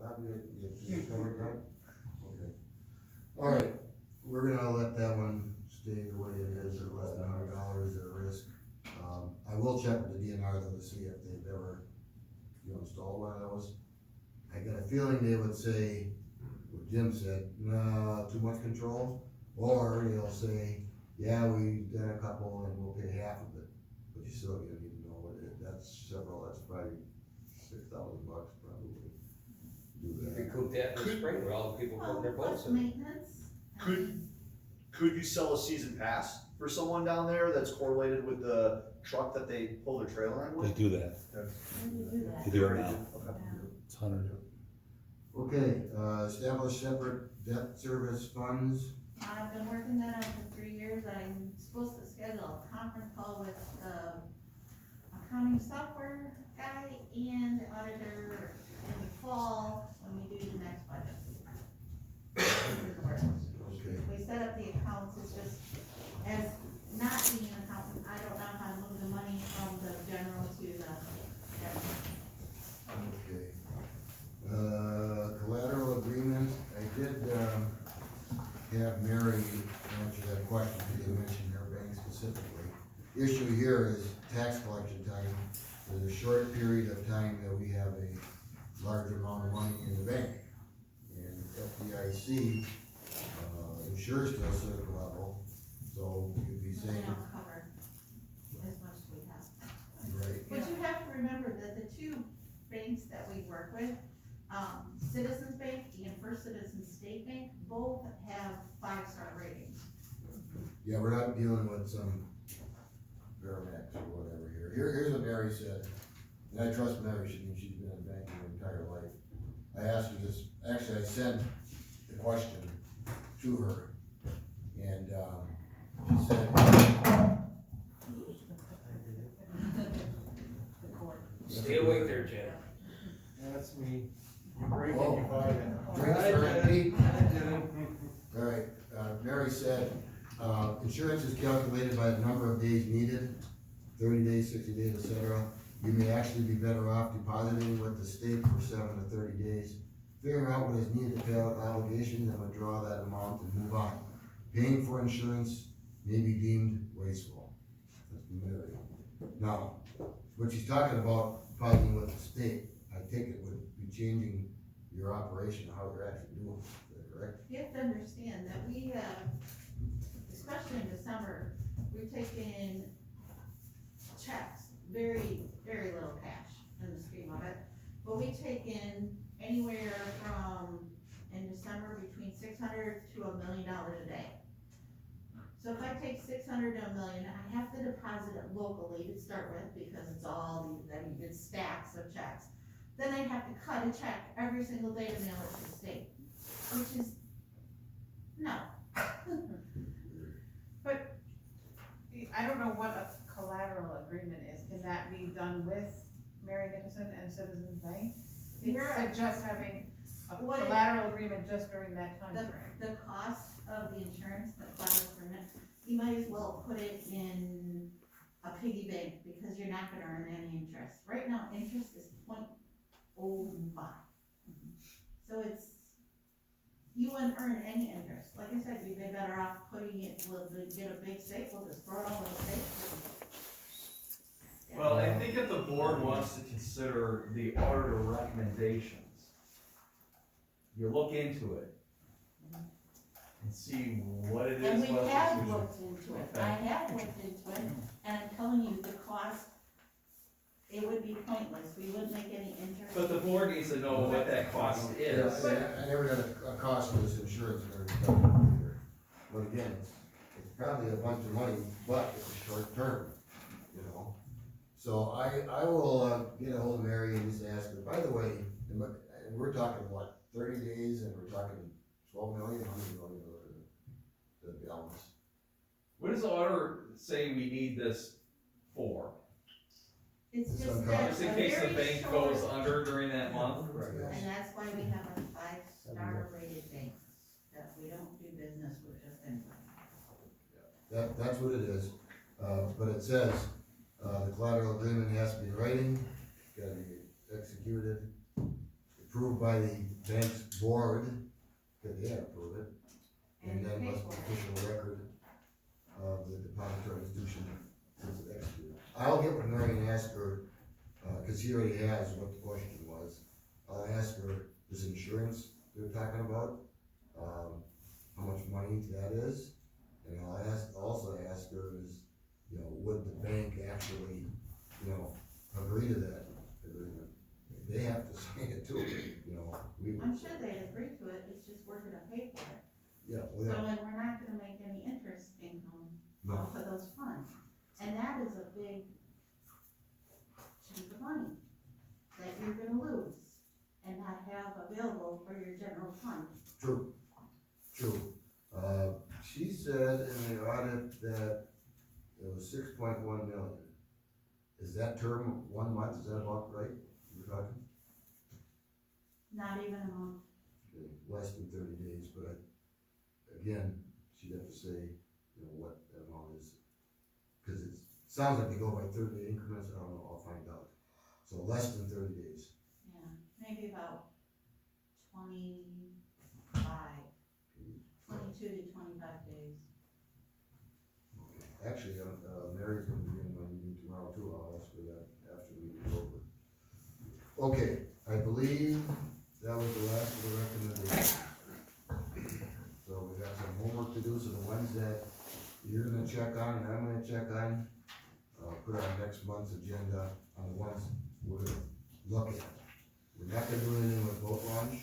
Bob, you covered that? Okay. All right, we're gonna let that one stay the way it is, at less than $100 at risk. I will check with the DNR though to see if they've ever, installed one of those. I got a feeling they would say, what Jim said, no, too much control, or they'll say, yeah, we've done a couple and we'll pay half of it, but you still gonna need to know what it, that's probably $6,000 probably. Do that. Recoup that in the spring with all the people putting their boats Plus in. maintenance. Could you sell a season pass for someone down there that's correlated with the truck that they pull their trailer in They with? do that. When do you do that? They do it now. Okay. It's 100. Okay, establish separate debt service funds. I've been working that on for 3 years. I'm supposed to schedule a conference call with the accounting software guy and the auditor in the fall when we do the next budget. Okay. We set up the accounts, it's just, as not being an accountant, I don't know how to move the money from the general to the general. Okay. Collateral agreement, I did, have Mary answer that question, because you mentioned her bank specifically. Issue here is tax collection time. There's a short period of time that we have a large amount of money in the bank. And FDIC, insures to a certain level, so you'd be We saying, don't cover as much as we have. right, But you have to remember that the two banks that we work with, Citizens Bank and First Citizens State Bank, both have 5-star ratings. yeah, we're not dealing with some Veramax or whatever here. Here's what Mary said, and I trust Mary, she's been in banking her entire life. I asked her this, actually I sent the question to her, and, she said, Stay awake there, Jim. That's me. You break it, Whoa. you buy it. Drinks for empty. All right, Mary said, insurance is calculated by the number of days needed, 30 days, 60 days, etc. You may actually be better off depositing with the state for 7 to 30 days. Figure out what is needed to pay out obligations and withdraw that amount and move on. Paying for insurance may be deemed wasteful. That's Mary. Now, what she's talking about, depositing with the state, I take it would be changing your operation, how you're actually doing, is that correct? You have to understand that we have, especially in December, we've taken checks, very, very little cash in the scheme of it. But we take in anywhere from, in December, between 600 to $1 million a day. So if I take 600 to 1 million, I have to deposit it locally to start with, because it's all, it's stacks of checks. Then I have to cut a check every single day to mail it to the state, which is, no. But I don't know what a collateral agreement is. Can that be done with Mary Nicholson and Citizens Bank? It's just having a What it- collateral agreement just during that time frame. The cost of the insurance, the collateral agreement, you might as well put it in a piggy bank, because you're not gonna earn any interest. Right now, interest is 0.05. So it's, you wouldn't earn any interest. Like I said, you'd be better off putting it, we'll get a big safe, we'll just throw it all in the safe. Well, I think if the board wants to consider the auditor recommendations, you look into it and see what it is. And we what have it's- looked into it, Okay. I have looked into it, and I'm telling you, the cost, it would be pointless, we wouldn't make any interest. But the board needs to know what that cost is. I never got a cost for this insurance and everything either. But again, it's probably a bunch of money, but it's a short term, you know? So I will, get a hold of Mary and just ask her, by the way, and we're talking what, 30 days, and we're talking 12 million, how many million the balance? What does the auditor say we need this for? It's It's just uncommon. that Just in a case the very bank short- goes under during that month? And that's why we have a 5-star rated banks, that we don't do business with just anybody. That's what it is, but it says, the collateral agreement has to be in writing, gotta be executed, approved by the bank's board, because they had approved it, and then pay must for be it. official record of the depository institution since it executed. I'll get with Mary and ask her, cause she already has what the question was. I'll ask her, this insurance they're talking about, how much money that is. And I'll also ask her is, you know, would the bank actually, you know, agree to that agreement? They have to sign it too, you know, we. I'm sure they'd agree to it, it's just we're gonna pay for it. Yeah, So well, yeah, like, we're not gonna make any interest income no, off of those funds. And that is a big chunk of money that you're gonna lose and not have available for your general fund. true, true. She said in the audit that it was 6.1 million. Is that term 1 month, is that about right, you're talking? Not even a month. Okay, less than 30 days, but again, she'd have to say, you know, what that amount is. Cause it sounds like they go by 30-day increments, I don't know, I'll find out. So less than 30 days. Yeah, maybe about 22 to 25 days. Actually, Mary's gonna be in my meeting tomorrow too, I'll ask her that after the meeting's over. Okay, I believe that was the last of the recommendations. So we got some homework to do, so the ones that you're gonna check on and I'm gonna check on, put on next month's agenda on the ones we're gonna look at. We're not gonna do anything with boat launch.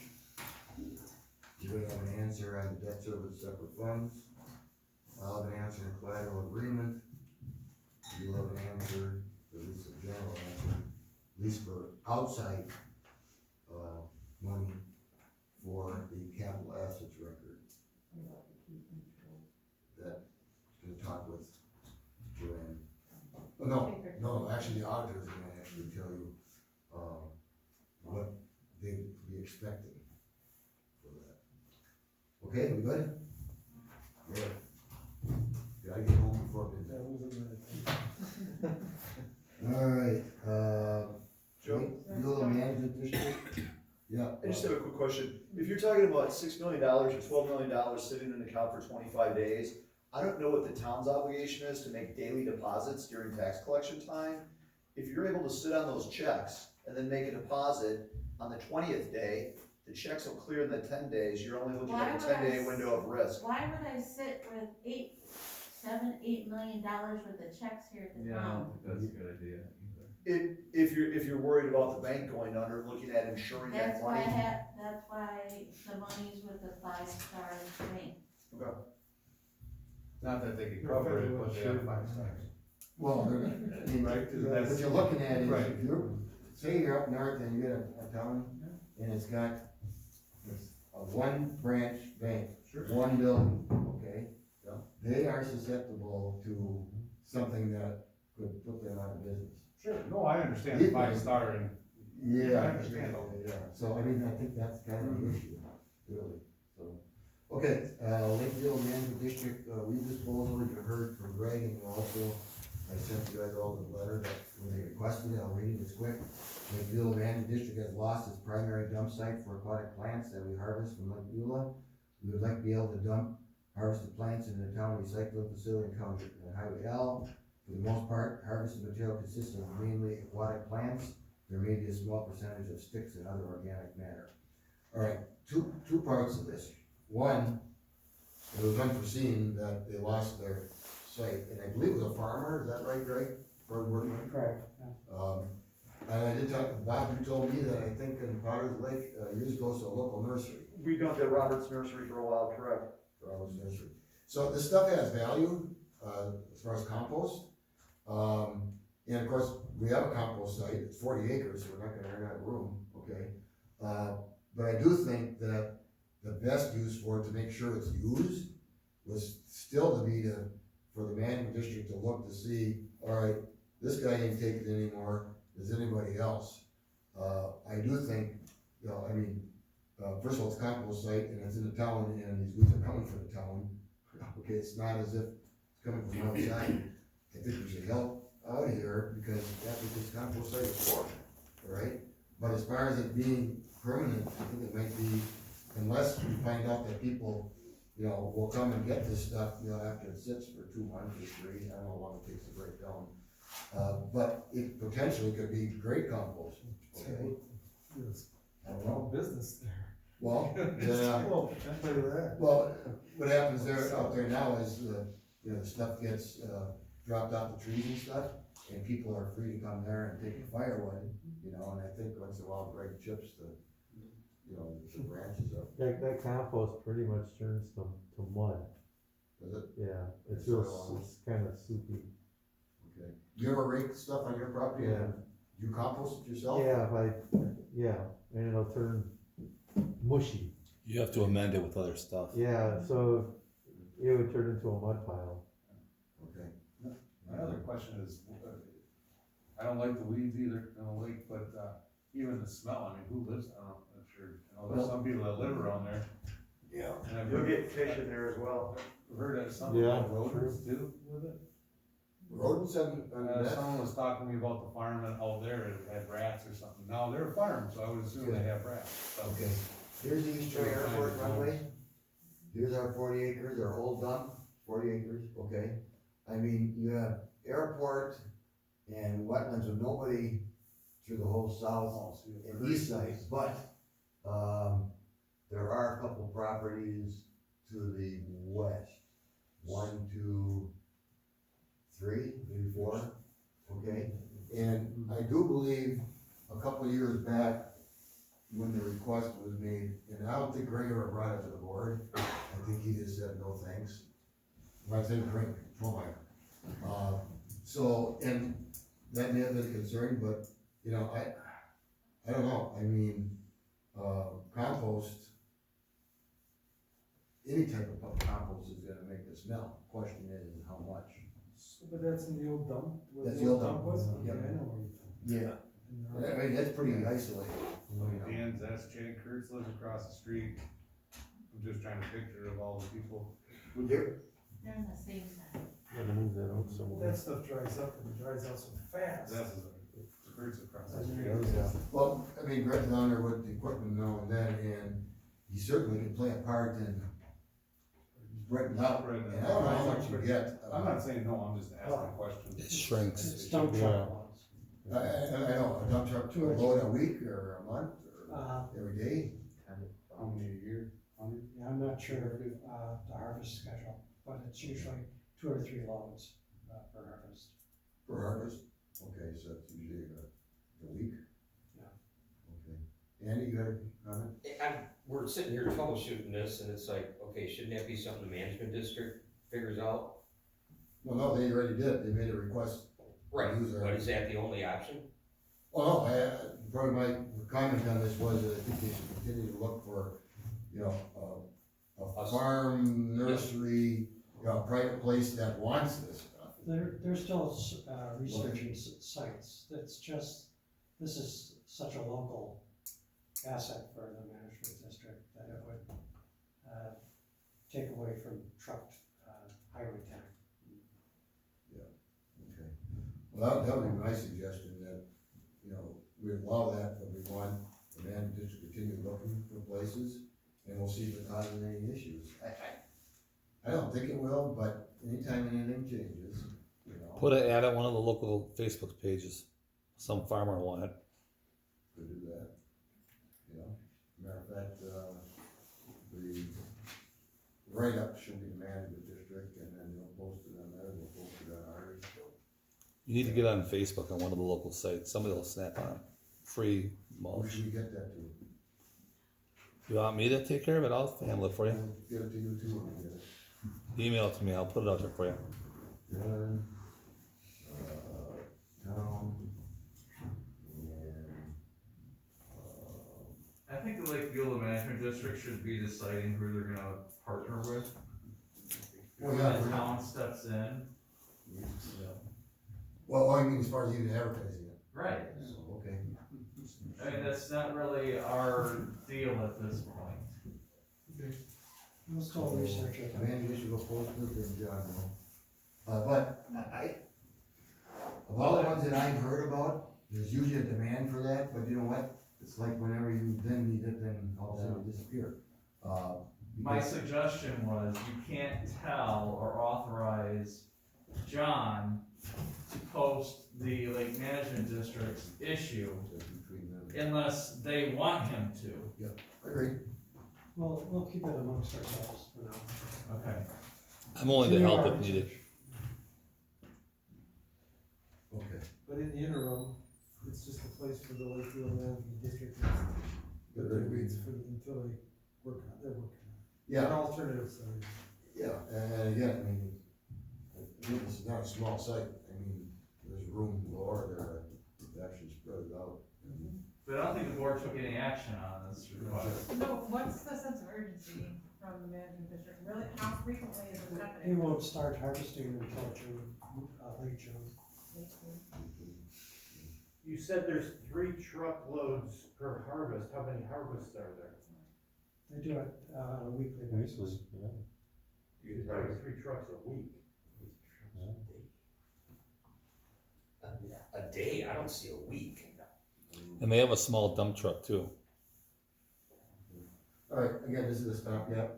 You're gonna have an answer on the debt service separate funds. I'll have an answer in collateral agreement. You'll have an answer, at least a general answer, at least for outside, money for the capital assets record. That, gonna talk with Joanne. Oh, no, actually, the auditor is gonna actually tell you, what they'd be expecting for that. Okay, we good? Good. Gotta get home before midnight. That was a minute. Alright, Joe? Beulah Management District? Yeah. I just have a quick question. If you're talking about $6 million or $12 million sitting in an account for 25 days, I don't know what the town's obligation is to make daily deposits during tax collection time. If you're able to sit on those checks and then make a deposit on the 20th day, the checks will clear in the 10 days, you're only looking at a 10-day window of risk. Why would I sit with $8 million worth of checks here at the Yeah, I don't town? think that's a good idea either. If you're worried about the bank going under, looking at insuring That's that why money. that's why the money's with the 5-star bank. Okay. Not that they could cover it, but they have 5 stars. Well, they're, I mean, Right, 'cause that's- what you're looking at is, Right. if you're, say you're up north and you get a town, and it's got a one branch bank, Sure. one building, okay? Yeah. They are susceptible to something that could put them out of business. Sure, no, I understand the 5 star and, Yeah. I understand. Yeah, so I mean, I think that's kind of the issue, really, so. Okay, Lakeville Management District, weed disposal, you heard from Greg, and also, I sent you guys all the letter that, when they requested it, I'll read it, it's quick. Lakeville Management District has lost its primary dump site for aquatic plants that we harvest from Lake Beulah. We would like to be able to dump harvested plants in the town recycling facility in County Highway L. For the most part, harvested material consists of mainly aquatic plants. There may be a small percentage of sticks and other organic matter. All right, two parts of this. One, it was unforeseen that they lost their site, and I believe it was a farmer, is that right, Greg? Bird workman? Correct. And I did talk, Bob, you told me that I think in Potter's Lake, years ago, so a local nursery, We dumped at Robert's Nursery for a while, correct? Robert's Nursery. So this stuff has value, as far as compost. And of course, we have a compost site, it's 40 acres, so we're not gonna run out of room, okay? But I do think that the best use for it, to make sure it's used, was still to be for the management district to look to see, all right, this guy ain't taking it anymore, does anybody else? I do think, you know, I mean, first of all, it's a compost site, and it's in the town, and these weeds are coming from the town. Okay, it's not as if it's coming from outside. I think we should help out here, because that's what this compost site is for, all right? But as far as it being permanent, I think it might be, unless we find out that people, you know, will come and get this stuff, you know, after it sits for 2 months or 3, I don't know how long it takes to break down. But it potentially could be great compost, okay? I don't know. Business there. Well, yeah, Well, potentially that. well, what happens there, out there now is, you know, the stuff gets, dropped off the trees and stuff, and people are free to come there and take the firewood, you know, and I think once in a while break chips the, you know, the branches up, That compost pretty much turns to mud, does it? yeah, it's Soil. real, it's kinda soupy. Okay. You ever rake stuff on your property Yeah. and you compost it yourself? Yeah, and it'll turn mushy, You have to amend it with other stuff. yeah, so it would turn into a mud pile. Okay. My other question is, I don't like the weeds either in the lake, but, even the smell, I mean, who lives, I'm not sure, I know there's some people that live around there. Yeah. And I've You'll heard, get fish in there as well. heard that some Yeah, about rodents too with it. Rodents and, Someone was talking to me about the farm out there, it had rats or something, now they're a farm, so I would assume they have rats. So- okay, here's the Eastern Airport runway, here's our 40 acres, our old dump, 40 acres, okay? I mean, you have airport and wetlands with nobody through the whole south and east side, but, there are a couple properties to the west. 1, 2, 3, maybe 4, okay? And I do believe a couple years back, when the request was made, and I don't think Greg ever brought it to the board, I think he just said no thanks. When I say Greg, Trollmeyer. So, and that may have been a concern, but, you know, I don't know, I mean, compost, any type of compost is gonna make the smell, question is how much. But that's in the old dump? That's the old dump. was? Yep. I know where you're Yeah. I mean, that's pretty isolated. you know. Dan's, that's Chad Kurtz lives across the street, I'm just trying to picture of all the people. There- They're in the same side. Gotta move that out somewhere. That stuff dries up and it dries out so fast. That's Kurtz across the It street. does, yeah. Well, I mean, Greg's down there with the equipment now and then, and he certainly can play a part in spreading out. Spreading it And I don't know how out. much you get. I'm not saying no, I'm just asking questions. It shrinks. It's dump Yeah. truck ones. I know, a dump truck, a load a week or a month or every day. How many a year? 100? Yeah, I'm not sure, the harvest schedule, but it's usually 2 or 3 loads, per harvest. For harvest? Okay, so it's usually a week? Yeah. Okay. Andy, you got a comment? We're sitting here troubleshooting this, and it's like, okay, shouldn't that be something the management district figures out? Well, no, they already did, they made a request. Right, Use our- but is that the only option? Well, no, part of my comment on this was that I think they should continue to look for, you know, a farm, nursery, you know, a private place that wants this stuff. They're still, researching sites, it's just, this is such a local asset for the management district that it would, take away from trucked, highway time. Okay. Well, that would be my suggestion, that, you know, we allow that, but we want the man to just continue looking for places, and we'll see if it causes any issues. I don't think it will, but anytime anything changes, you know. Put an ad on one of the local Facebook pages. Some farmer wanted. Could do that, you know, matter of fact, the write-up should be the management district, and then they'll post it on there, we'll post it on ours. You need to get on Facebook on one of the local sites. Somebody will snap on it. Free Where mulch. should we get that to? You want me to take care of it? I'll handle it for you. Get it to you too, when you get it. Email it to me. I'll put it out there for you. Done, town, and, I think the Lakeville Management District should be deciding who they're gonna partner with. Well, When yeah, the for- town steps in. well, I mean, as far as even advertising it, Right. so, okay. I mean, that's not really our deal at this point. We'll still research it. Maybe we should go post it in John, but of all the ones that I've heard about, there's usually a demand for that, but you know what? it's like whenever you then need it, then all of a sudden it disappear. My suggestion was, you can't tell or authorize John to post the Lake Management District's issue Between them. unless they want him to. I agree. We'll keep it amongst ourselves for now. Okay. I'm willing to help if needed. Okay. But in the interim, it's just a place for the Lakefield Management District to Good, put their good. weeds for, until they work on, they're working on it. Yeah, An alternative site. yeah, and again, I mean, this is not a small site, I mean, there's room galore there to actually spread it out. But I don't think the board took any action on this request. No, what's the sense of urgency from the management district? Really, how frequently is this He happening? won't start harvesting until June, late June. You said there's 3 truckloads per harvest, how many harvests are there? They do it on a weekly basis. You probably 3 trucks a week. A day, I don't see a week. And they have a small dump truck too. All right, again, this is a stopgap.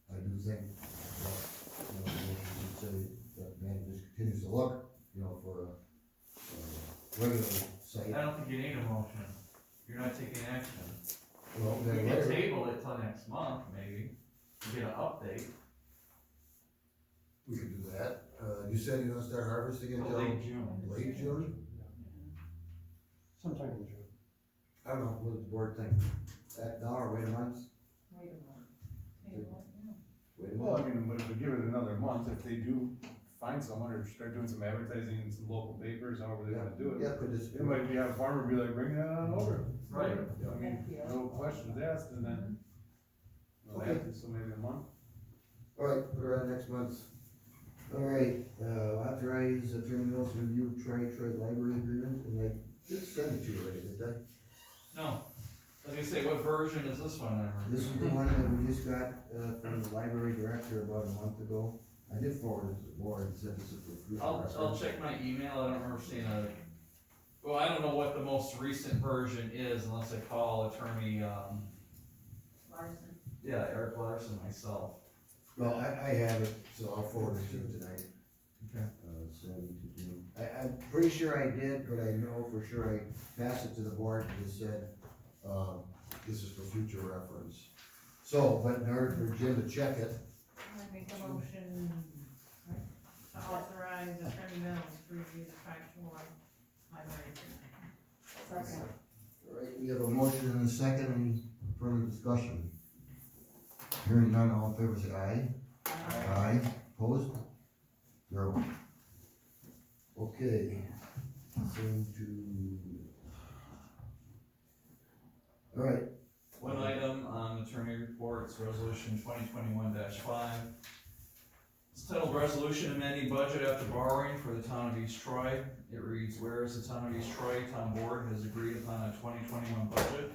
I do think, that, we should say that man just continues to look, for a regular site. I don't think you need a motion. You're not taking action. Well, You then can later, table it till next month, maybe, to get an update. we could do that. You said you're gonna start harvesting until Late June. late June? Sometime in June. I don't know, what does the board think? Act now or wait a month? Wait a minute. Table it, yeah. Wait a Well, I month? mean, but if we give it another month, if they do find someone or start doing some advertising in some local papers, however they wanna do it. Yeah, could It disappear. might be, have a farmer be like, bring that on over. Right. I mean, no questions asked, and then, Okay. so maybe a month. All right, put her on next month. All right, authorize Attorney Mills to review tri-trade library agreement, and I did send it to you already, did I? No. I was gonna say, what version is this one then? This is the one that we just got, from the library director about a month ago. I did forward it to the board, and said this is for future I'll reference. check my email, I don't remember seeing well, I don't know what the most recent version is unless I call attorney, Larson. yeah, Eric Larson myself. Well, I have it, so I'll forward it to you tonight. Okay. I'm pretty sure I did, but I know for sure I passed it to the board and just said, this is for future reference. So, but in order for Jim to check it, I make a motion to authorize Attorney Mills to review the factual library agreement. Second. all right, we have a motion and a second, any further discussion? Hearing none, all in favor say aye. Aye, opposed? 0. Okay, all right, One item on attorney reports, resolution 2021-5. It's titled Resolution Amending Budget After Borrowing for the Town of East Troy. It reads, whereas the Town of East Troy Town Board has agreed upon a 2021 budget,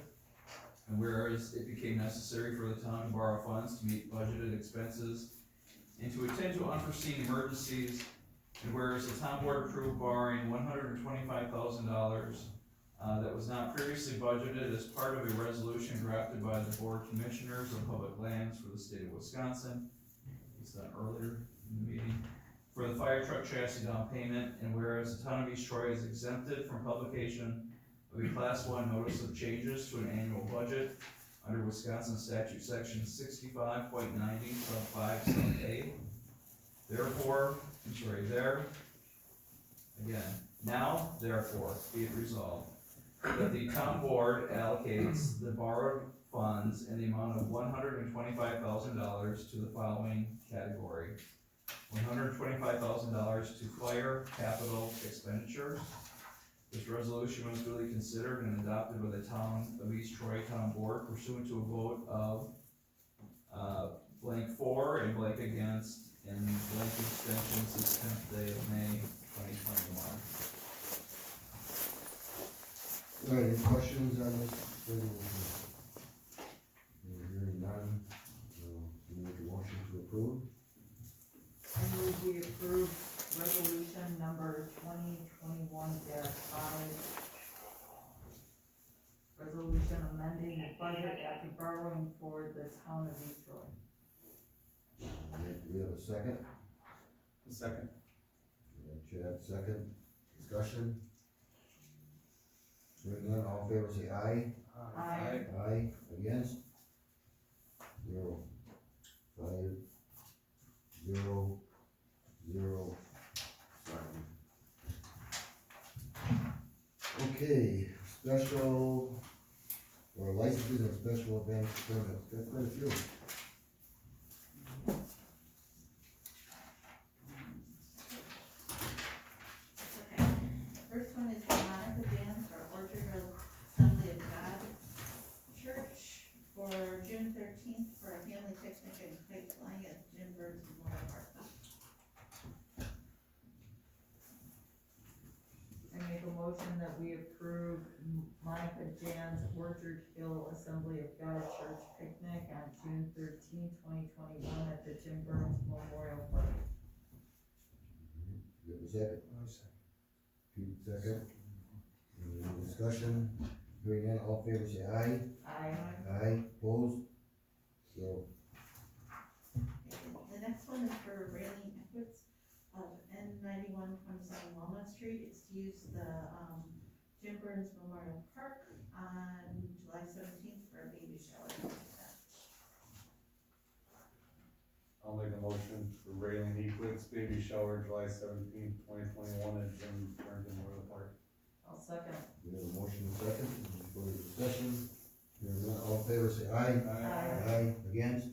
and whereas it became necessary for the town to borrow funds to meet budgeted expenses and to attend to unforeseen emergencies, and whereas the town board approved borrowing $125,000 that was not previously budgeted as part of a resolution drafted by the Board of Commissioners of Public Lands for the state of Wisconsin. It's done earlier in the meeting. For the fire truck chassis down payment, and whereas the town of East Troy is exempted from publication of a Class 1 notice of changes to an annual budget under Wisconsin statute section 65.90 sub 5 sub A. Therefore, now therefore be it resolved that the town board allocates the borrowed funds in the amount of $125,000 to the following category. $125,000 to fire capital expenditures. This resolution was duly considered and adopted by the town of East Troy Town Board pursuant to a vote of blank for and blank against and blank abstentions this 10th day of May 2021. all right, any questions on this? Hearing none, we make a motion to approve. I move we approve resolution number 2021-5 resolution amending the budget after borrowing for the town of East Troy. Okay, do we have a second? A second. Chad, second. Discussion? Hearing none, all in favor say aye. Aye. Aye, against? 0, 5, 0, 0, 7. Okay, special, or licenses and special events permits, got quite a few. Okay. First one is the Monica Dance for Orchard Grove Assembly of God Church for June 13th for a family picnic and kite flying at Jim Bird's Memorial Park. I make a motion that we approve Monica Jan's Orchard Hill Assembly of God Church picnic on June 2021 at the Jim Burns Memorial Park. You have a second? I second. Pete, second. Any discussion? Hearing none, all in favor say aye. Aye. Aye, opposed? 0. The next one is for Raylene Equits of N9127 Walnut Street. It's to use the, Jim Burns Memorial Park on July 17th for a baby shower. I'll make a motion for Raylene Equits baby shower July 17th, 2021 at Jim Burns Memorial Park. I'll second. We have a motion and second, any further discussion? Hearing none, all in favor say aye. Aye. Aye, against?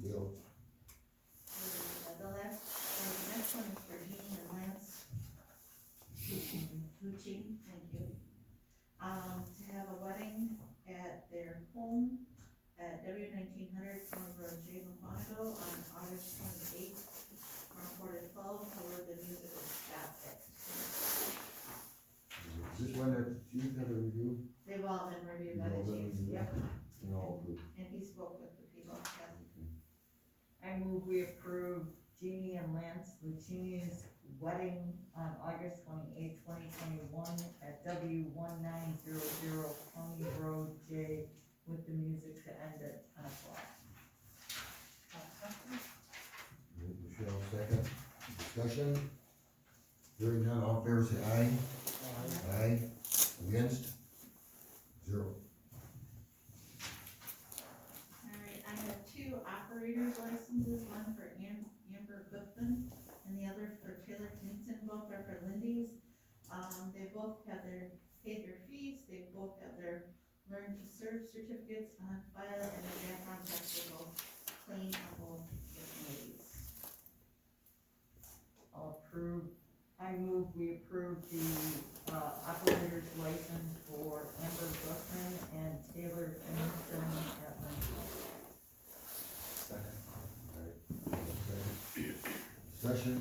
0. The next one is for Jeannie and Lance Lucci, thank you. To have a wedding at their home at W1900 Corner Road, J. Montego on August 28th from 4 to 12, however the music is fantastic. Is this one that you had a review? They've all been reviewed by the All been chiefs, reviewed? yep, And all approved? and he spoke with the people, yes. I move we approve Jeannie and Lance Lucchini's wedding on August 28th, 2021 at W1900 County Road J with the music to end at 10 o'clock. Michelle, second. Discussion? Hearing none, all in favor say aye. Aye. Against? 0. Alright, I have 2 operators licenses, one for Amber Goodman and the other for Taylor Knudsen, both are for Lindy's. They both have paid their fees, they both have their learn to serve certificates on file, and their background checks are both clean on both ladies. I move we approve the, operator's license for Amber Buckman and Taylor Knudsen at Lincoln. Second. Discussion?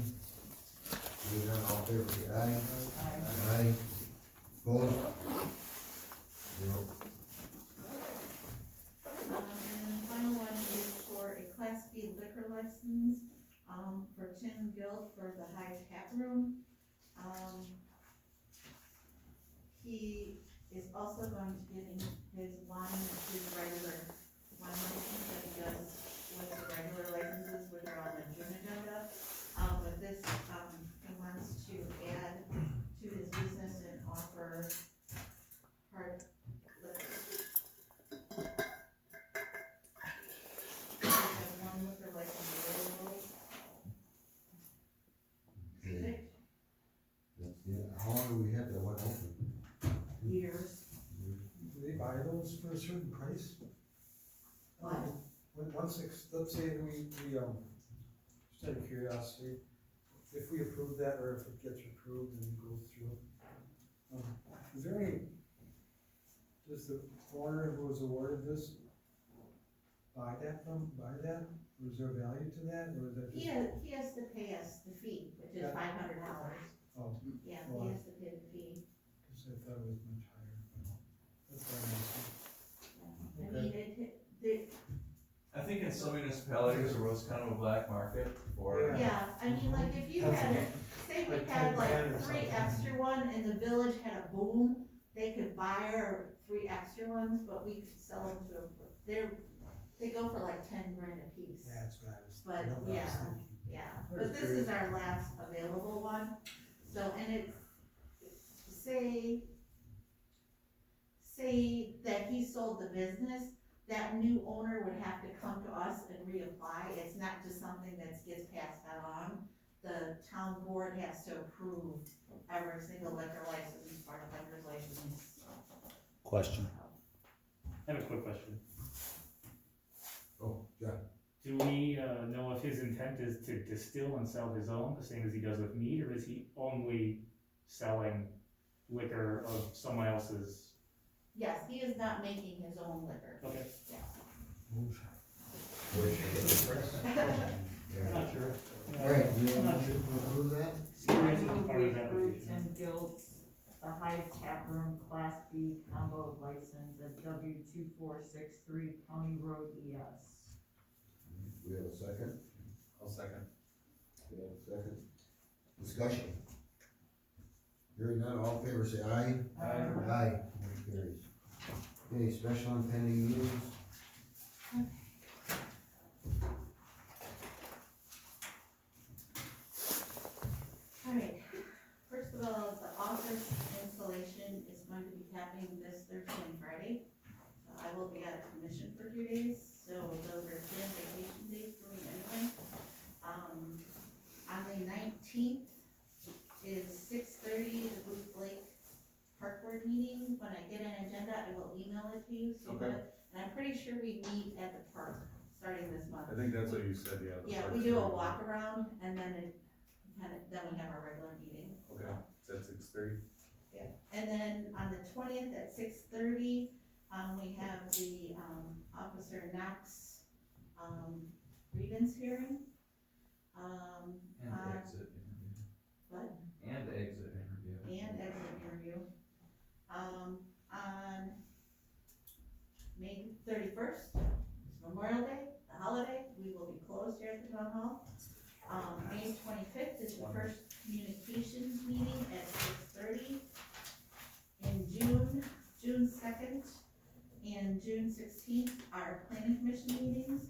Hearing none, all in favor say aye. Aye. Aye. Opposed? 0. And the final one is for a Class B liquor license, for Tim Guild for the High Tap Room. He is also going to get in his wine, his regular wine license that he does with the regular licenses, which are on the June agenda. But this, he wants to add to his business and offer hard liquor. We have one liquor license available. Okay. That's it. How long do we have that one open? Years. Do they buy those for a certain price? What? Let's say we, just out of curiosity, if we approve that, or if it gets approved and goes through, is there any, does the owner who was awarded this buy that, or is there value to that, or is that just? He has to pay us the fee, which is Yeah. $500. Oh, Yeah, Well, he has to pay the fee. cause I thought it was much higher, but that's what I'm I mean, I think in some municipalities there was kind of a black market for. yeah, I mean, like, if you had, say we Like had 10 like grand or 3 something. extra one and the village had a boom, they could buy our 3 extra ones, but we could sell them to, they go for like 10 grand a piece. That's what I was. But, that's what I was yeah. thinking. Yeah, but this is our last available one, so, and it's, say that he sold the business, that new owner would have to come to us and reapply, it's not just something that gets passed on. The town board has to approve every single liquor license, part of liquor license. Question. I have a quick question. Oh, John. Do we know if his intent is to distill and sell his own, the same as he does with meat, or is he only selling liquor of someone else's? Yes, he is not making his own liquor. Okay. Yeah. I'm not sure. All right, you I'm not want to sure. approve that? Experience is Move part we of the approve application. Tim Giltz, the Hive Tap Room Class B combo license at W 2463 County Road ES. We have a second? I'll second. We have a second. Discussion. Hearing none, all in favor say aye. Aye. Aye, motion carries. Okay, special and pending meetings. Alright, first of all, the office installation is going to be happening this Thursday and Friday. I will be out of commission for 2 days, so those are 10 vacation days for me anyway. On the 19th is 6:30, the Booth Lake Park Board meeting. When I get an agenda, I will email it to you, so you Okay. have it. And I'm pretty sure we meet at the park starting this month. I think that's what you said, yeah. the Yeah, parks we do a meeting. walk around and then then we have our regular meeting. Okay, it's at 6:30. Yeah, and then on the 20th at 6:30, we have the, Officer Knox, grievance hearing. And on- exit interview. What? And exit interview. And exit interview. On May 31st, it's Memorial Day, the holiday, we will be closed here at the town hall. May 25th is the first communications meeting at 6:30. In June 2nd and June 16th are planning commission meetings.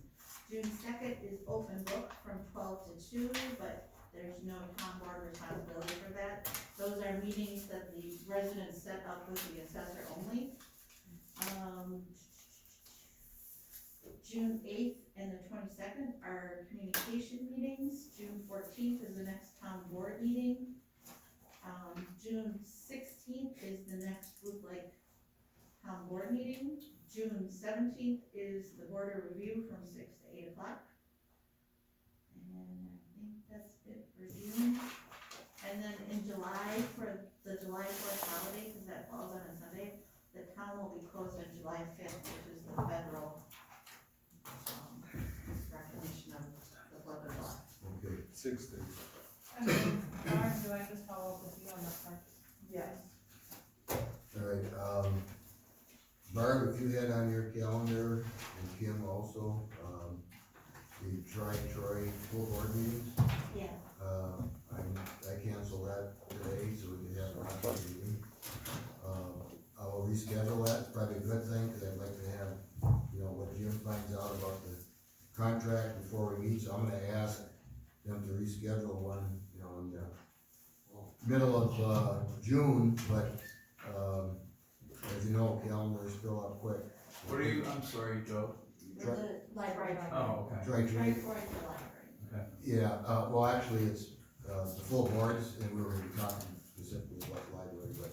June 2nd is open book from 12 to 2, but there's no town board responsibility for that. Those are meetings that the residents set up with the assessor only. June 8th and the 22nd are communication meetings. June 14th is the next town board meeting. June 16th is the next Blue Lake Town Board meeting. June 17th is the border review from 6 to 8 o'clock. And I think that's it for June. And then in July, for the July 4th holiday, because that falls on a Sunday, the town will be closed on July 5th, which is the federal recognition of the 4th of July. Okay. 6:30. And then, Lauren, do I just follow up with you on the parks? Yes. All right, Barb, if you had on your calendar, and Kim also, the Troy full board meetings, Yeah. I canceled that today, so we can have an option meeting. I will reschedule that, it's probably a good thing, cause I'd like to have, what Jim finds out about the contract before we meet, so I'm gonna ask them to reschedule one, in the middle of, June, but, as you know, calendars fill up quick. What are you, I'm sorry, Joe? The library. Oh, okay. Try to. Right for the library. Yeah, well, actually, it's, the full boards, and we were gonna be talking specifically about the library, but,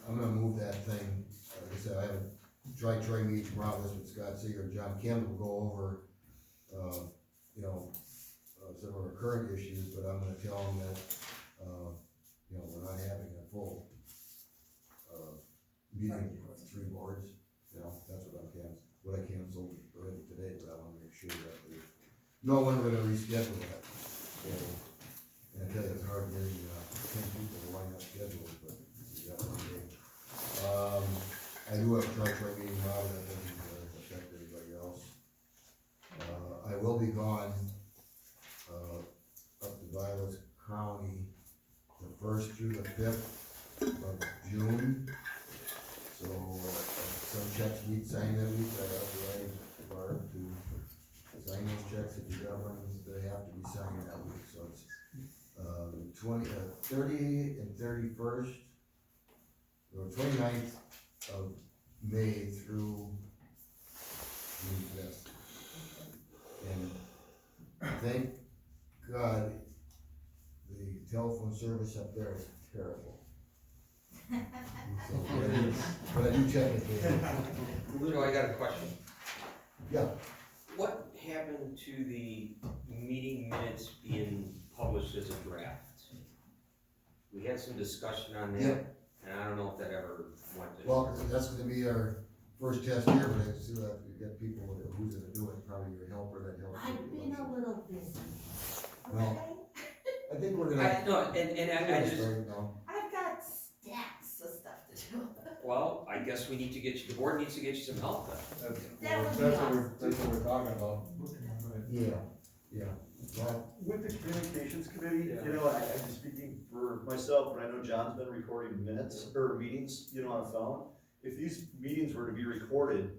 I'm gonna move that thing, like I said, I have a Troy meeting tomorrow, this with Scott Seeger and John Kim will go over, some of our current issues, but I'm gonna tell them that, we're not having a full, meeting of 3 boards, that's what I canceled already today, but I wanna make sure that there's no one we're gonna reschedule that. So, and I tell you, it's hard getting, 10 people to line up schedules, but we got one day. I do have a Troy meeting tomorrow, that doesn't affect anybody else. I will be gone, up to Vilas County, the 1st through the 5th of June. June. So, some checks need signed that week, I authorized Barb to sign those checks, if you got ones, they have to be signed that week, so it's, 30 and 31st, or 29th of May through June 5th. And thank God, the telephone service up there is terrible. So, but I do check it there. Lou, I got a question. Yeah, What happened to the meeting minutes being published as a draft? We had some discussion on that, Yeah. and I don't know if that ever went to. well, that's gonna be our first test here, but I still have to get people, who's gonna do it, probably your helper that helps. I've been a little busy, Well, okay? I think we're gonna. No, and I just, Start it now. I've got stacks of stuff to do. well, I guess we need to get you, the board needs to get you some help then. That would be That's awesome. that's what we're talking about. Yeah, well, With the communications committee, you know, I'm just speaking for myself, but I know John's been recording minutes or meetings, you know, on a phone. If these meetings were to be recorded,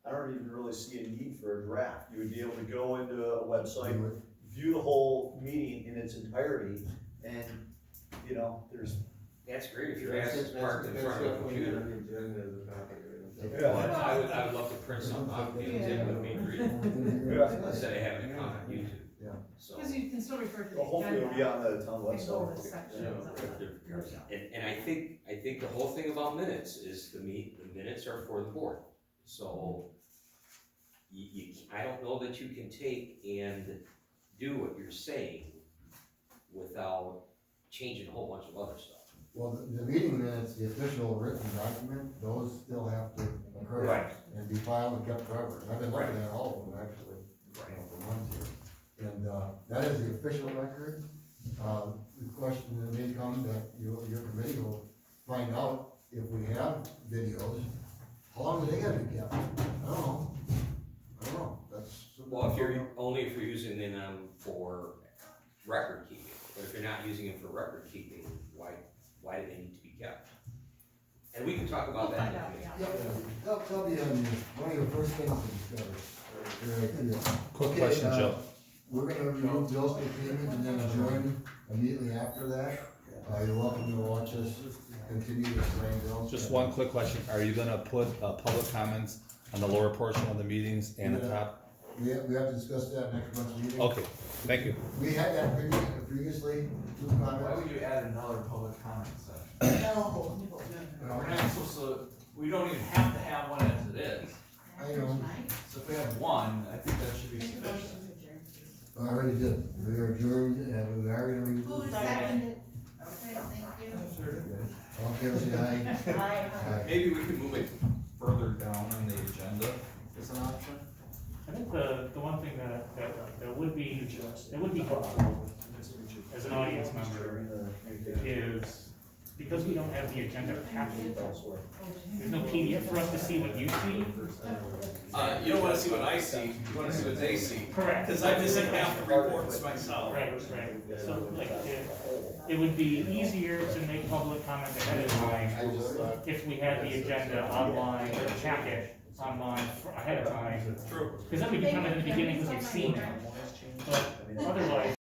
I don't even really see a need for a draft. You would be able to go into a website, do it. view the whole meeting in its entirety, and, you know, there's. That's great if your ass is parked in front of a computer. Yeah. Well, I would love to print something out and give it to you with me and read it, Yeah. instead of having it come on YouTube. Yeah. So, Cause you can still refer to the Well, hopefully it'll be agenda on the town and go website. over sections of it. and I think the whole thing about minutes is the minutes are for the board. So, I don't know that you can take and do what you're saying without changing a whole bunch of other stuff. Well, the meeting minutes, the official written document, those still have to occur. Right. And be filed and kept forever. And I've been looking Right. at all of them actually, you know, for months here. And, that is the official record. The question that may come that your committee will find out if we have videos, how long do they gotta be kept? I don't know, that's. Well, if you're using them for record keeping, but if you're not using them for record keeping, why do they need to be kept? And we can talk about We'll that. find out, yeah. That'll be one of your first things to discover. Quick Okay, question, Joe. We're gonna remove bills for payment and then adjourn immediately after that. You're welcome to watch us continue to sign bills. Just one quick question. Are you gonna put, public comments on the lower portion of the meetings and the top? We have to discuss that next month's meeting. Okay, thank you. We had that previously, two Why comments. would you add another public comment section? No. We're not supposed to, we don't even have to have one as it is. I know. So if we have one, I think that should be Make a motion sufficient. to adjourn, please. I already did. We are adjourned and we are gonna. Who seconded? Okay, thank you. All in favor, say aye. Aye. Aye. Maybe we can move it further down on the agenda as an option. I think the one thing that would be helpful as an audience member is, because we don't have the agenda packet, there's no PDF for us to see what you see. You don't wanna see what I see, you wanna see what they see. Correct. Cause I'm missing half the reports myself. Right. So like, it would be easier to make public comment ahead of time if we had the agenda online, or the packet online ahead of time. True. Because then we can comment in the beginning because we've seen it. But otherwise,